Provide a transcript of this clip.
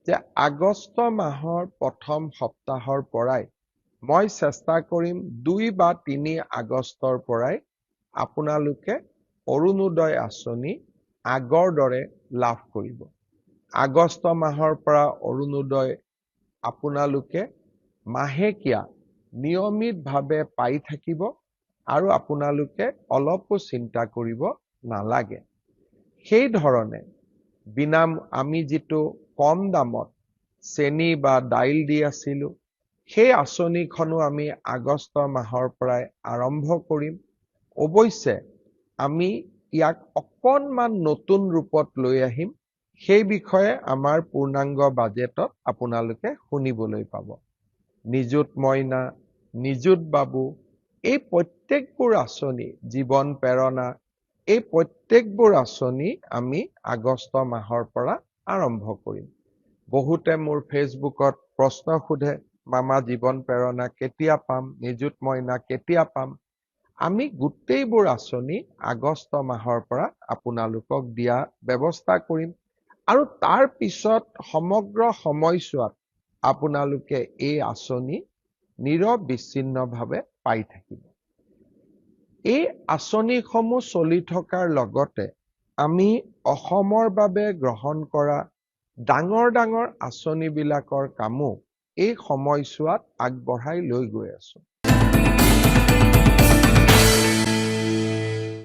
যে আগষ্ট মাহৰ প্ৰথম সপ্তাহৰ পৰাই মই চেষ্টা কৰিম 2 বা 3 আগষ্টৰ পৰাই আপোনালোকে অৰুণোদয় আঁচনি আগৰ দৰে লাভ কৰিব। আগষ্ট মাহৰ পৰা অৰুণোদয় আপোনালোকে মাহেকীয়া নিয়মিতভাৱে পাই থাকিব আৰু আপোনালোকে অলপো চিন্তা কৰিব নালাগে। সেই ধৰণে আমি যিটো কম দামত চেনি বা দাইল দি আছিলোঁ, সেই আঁচনিখনো আমি আগষ্ট মাহৰ পৰাই আৰম্ভ কৰিম। অৱশ্যে আমি ইয়াক অকণমান নতুন ৰূপত লৈ আহিম। সেই বিষয়ে আমাৰ পূৰ্ণাংগ বাজেটত আপোনালোকে শুনিবলৈ পাব। নিযুত মইনা, নিযুত বাবু, এই প্ৰত্যেকবোৰ আঁচনি, জীৱন প্ৰেৰণা, এই প্ৰত্যেকবোৰ আঁচনি আমি আগষ্ট মাহৰ পৰা আৰম্ভ কৰিম। বহুতে মোৰ ফেচবুকত প্ৰশ্ন সোধে, মামা জীৱন প্ৰেৰণা কেতিয়া পাম, নিযুত মইনা কেতিয়া পাম? আমি গোটেইবোৰ আঁচনি আগষ্ট মাহৰ পৰা আপোনালোকক দিয়া ব্যৱস্থা কৰিম আৰু তাৰ পিছত সমগ্ৰ সময়ছোৱাত আপোনালোকে এই আঁচনি নিৰবিচ্ছিন্নভাৱে পাই থাকিব। এই আঁচনিসমূহ চলি থকাৰ লগতে আমি অসমৰ বাবে গ্ৰহণ কৰা ডাঙৰ ডাঙৰ আঁচনিবিলাকৰ কামো এই সময়ছোৱাত আগবঢ়াই লৈ গৈ আছো।